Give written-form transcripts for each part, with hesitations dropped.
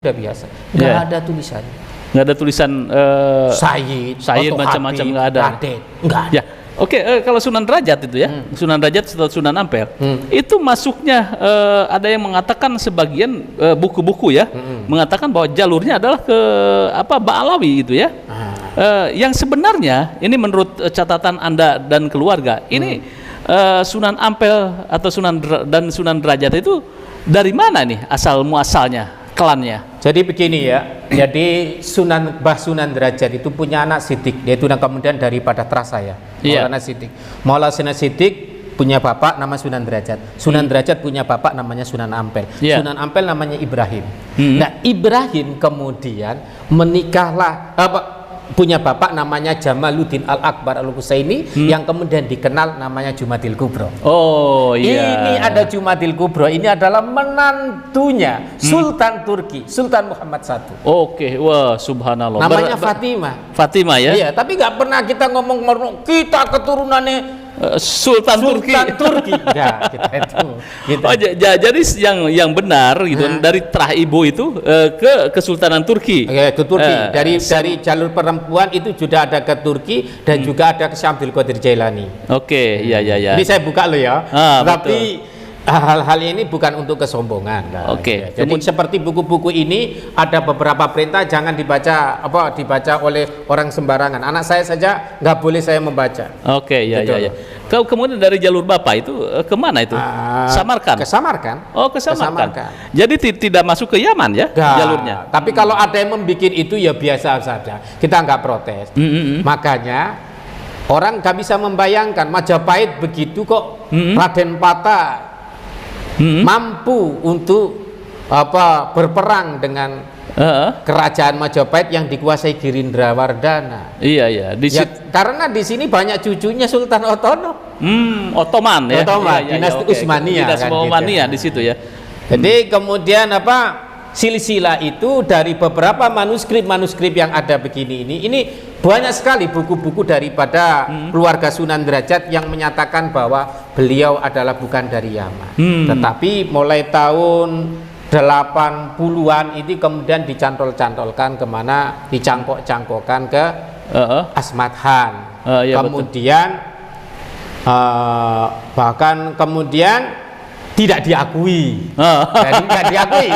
udah biasa, nggak ada tulisannya. Nggak ada tulisan Sayyid macam-macam, nggak ada. Raden, nggak ada. Ya, oke. Kalau Sunan Derajat itu ya, Sunan Derajat setelah Sunan Ampel, itu masuknya ada yang mengatakan sebagian buku-buku ya, mengatakan bahwa jalurnya adalah ke Ba'alawi itu ya. Yang sebenarnya ini menurut catatan Anda dan keluarga, ini Sunan Ampel atau Sunan Derajat itu dari mana nih asal muasalnya, klannya? Jadi begini ya, jadi Mbah Sunan Derajat itu punya anak Sidik, yaitu yang kemudian daripada terasa ya, Maulana Sidik. Maulana Sidik punya bapak nama Sunan Derajat, Sunan Derajat punya bapak namanya Sunan Ampel, Sunan Ampel namanya Ibrahim. Nah, Ibrahim kemudian menikahlah punya bapak namanya Jamaluddin Al-Akbar Al-Husaini, yang kemudian dikenal namanya Jumadil Kubro. Oh iya. Ini ada Jumadil Kubro, ini adalah menantunya Sultan Turki, Sultan Muhammad I. Oke, wah subhanallah. Namanya Fatimah. Fatimah ya? Iya, tapi nggak pernah kita ngomong kita keturunannya Sultan Turki. Enggak, kita itu. Gitu. Oh, jadi yang benar gitu dari terah ibu itu ke Kesultanan Turki. Ke Turki. Dari jalur perempuan itu sudah ada ke Turki dan juga ada ke Syekh Abdul Qadir Jailani. Oke, iya. Ini saya buka lo ya. Tapi betul. hal-hal ini bukan untuk kesombongan. Oke. Jadi seperti buku-buku ini ada beberapa perintah jangan dibaca oleh orang sembarangan. Anak saya saja nggak boleh saya membaca. Oke, iya. Kemudian dari jalur Bapak itu kemana itu? Samarkand. Ke Samarkand. Oh, ke Samarkand. Jadi tidak masuk ke Yaman ya jalurnya. Tapi kalau ada yang membuat itu ya biasa saja. Kita nggak protes. Makanya orang nggak bisa membayangkan Majapahit begitu kok Raden Patah mampu untuk berperang dengan kerajaan Majapahit yang dikuasai Girindrawardhana. Iya. Karena di sini banyak cucunya Sultan Ottoman. Ottoman ya. Dinasti Utsmaniyah. Dinasti Utsmaniyah di situ ya. Jadi kemudian silsilah itu dari beberapa manuskrip yang ada begini ini banyak sekali buku-buku daripada keluarga Sunan Derajat yang menyatakan bahwa beliau adalah bukan dari Yaman. Tetapi mulai tahun 80-an ini kemudian dicantol-cantolkan kemana, dicangkok-cangkokkan ke Asmat Khan. Kemudian bahkan kemudian tidak diakui. Jadi nggak diakui.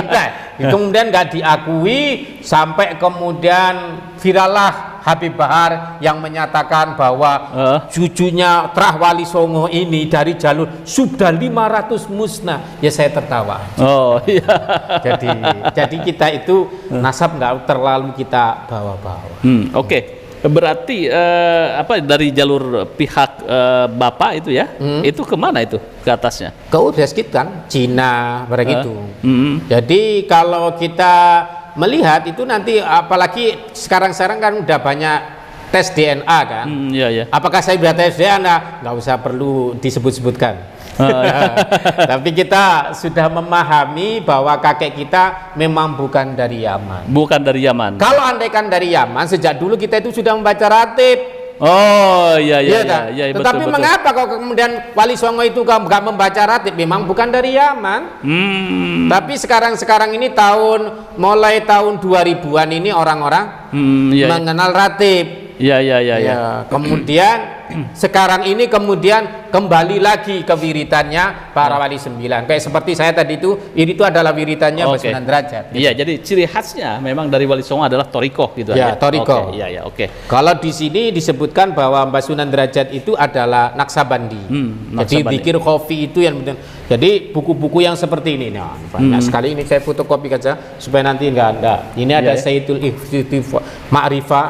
Kemudian nggak diakui sampai kemudian virallah Habib Bahar yang menyatakan bahwa cucunya Trah Wali Songo ini dari jalur sudah 500 musnah. Ya saya tertawa. Oh iya. Jadi kita itu nasab nggak terlalu kita bawa-bawa. Oke. Berarti dari jalur pihak Bapak itu ya, itu kemana itu ke atasnya? Ke Uzbekistan, Cina, begitu. Jadi kalau kita melihat itu nanti apalagi sekarang kan udah banyak tes DNA kan. Iya. Apakah saya sudah tes DNA? Nggak usah perlu disebut-sebutkan. Tapi kita sudah memahami bahwa kakek kita memang bukan dari Yaman. Bukan dari Yaman. Kalau andaikan dari Yaman, sejak dulu kita itu sudah membaca ratib. Oh iya. Tetapi betul. Mengapa kalau kemudian Wali Songo itu nggak membaca ratib? Memang bukan dari Yaman. Tapi sekarang ini mulai tahun 2000-an ini orang-orang mengenal ratib. Iya. Kemudian sekarang ini kemudian kembali lagi ke wiritannya para wali 9. Kayak seperti saya tadi ini adalah wiritannya Sunan Derajat. Iya, jadi ciri khasnya memang dari Wali Songo adalah thoriqoh gitu ya, thoriqoh. Oke. Kalau di sini disebutkan bahwa Mbah Sunan Derajat itu adalah Naksabandi. Jadi zikir khofi itu yang jadi buku-buku yang seperti ini. Nah, banyak sekali ini saya fotokopi saja supaya nanti enggak ada. Ini ada Sayyidul Ma'rifah,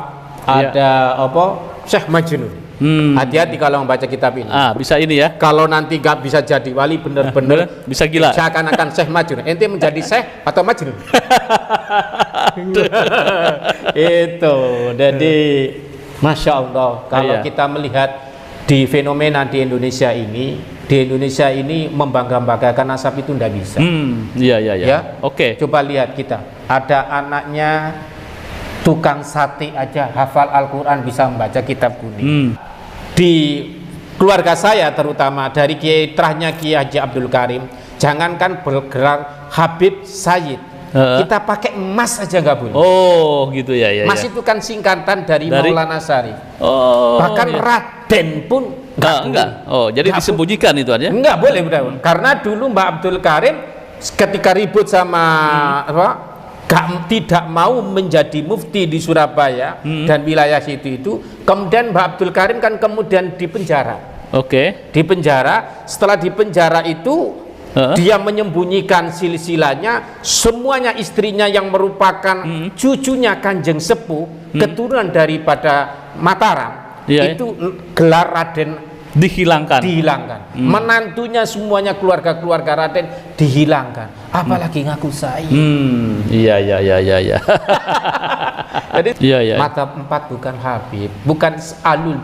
ada Syekh Majnun. Hati-hati kalau membaca kitab ini. Bisa ini ya. Kalau nanti nggak bisa jadi wali bener-bener bisa gila. Seakan-akan Syekh Majnun. Ente menjadi Syekh atau Majnun? Itu. Jadi Masya Allah kalau kita melihat di fenomena di Indonesia ini membangga-banggakan nasab itu tidak bisa. Iya. Oke. Coba lihat kita. Ada anaknya tukang sate aja hafal Al-Quran, bisa membaca kitab kuning. Di keluarga saya terutama dari terahnya Kiai Haji Abdul Karim, jangankan bergerak Habib Sayyid kita pakai Mas aja nggak boleh. Oh, gitu ya, ya. Mas ya. itu kan singkatan dari Maulana Sarif. Oh, Bahkan iya. Raden pun enggak. Oh, jadi Nggak disembunyikan itu aja. Enggak boleh, karena dulu Mbak Abdul Karim ketika ribut sama tidak mau menjadi mufti di Surabaya dan wilayah situ itu, kemudian Mbak Abdul Karim kan kemudian dipenjara. Oke. Di penjara, setelah di penjara itu dia menyembunyikan silsilahnya, semuanya istrinya yang merupakan cucunya Kanjeng Sepuh, keturunan daripada Mataram, Iya, itu gelar Raden dihilangkan. Menantunya semuanya keluarga Raden dihilangkan, apalagi ngaku saya. Iya. Jadi Iya. mata 4 bukan Habib, bukan Alul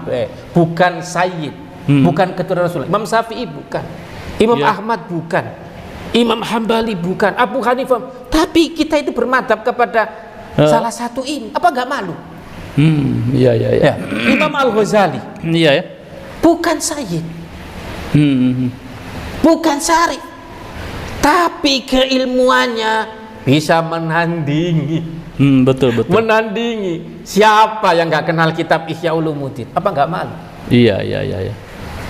bukan Sayyid, bukan keturunan Rasul. Imam Syafi'i bukan, Imam Iya. Ahmad bukan, Imam Hambali bukan, Abu Hanifah. Tapi kita itu bermadhab kepada salah satu imam, apa nggak malu? Iya. Ya. Imam Al-Ghazali Iya ya. bukan Sayyid, bukan Syarif, tapi keilmuannya bisa menandingi. Betul. Menandingi. Siapa yang nggak kenal kitab Ihya Ulumuddin? Apa nggak malu? Iya.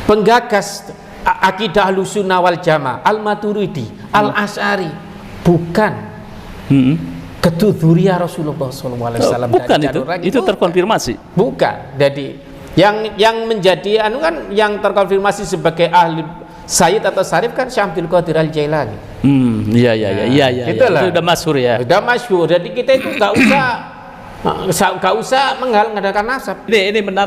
Penggagas akidah Ahlussunnah wal Jamaah, Al-Maturidi, Al-Asy'ari, bukan keturunan Rasulullah SAW. Bukan itu terkonfirmasi. Bukan. Jadi yang menjadi kan yang terkonfirmasi sebagai ahli Sayyid atau Syarif kan Syekh Abdul Qadir Al-Jailani. Iya. Itu udah masyhur ya. Udah masyhur. Jadi kita itu nggak usah menghalang-halangkan nasab. Ini menarik.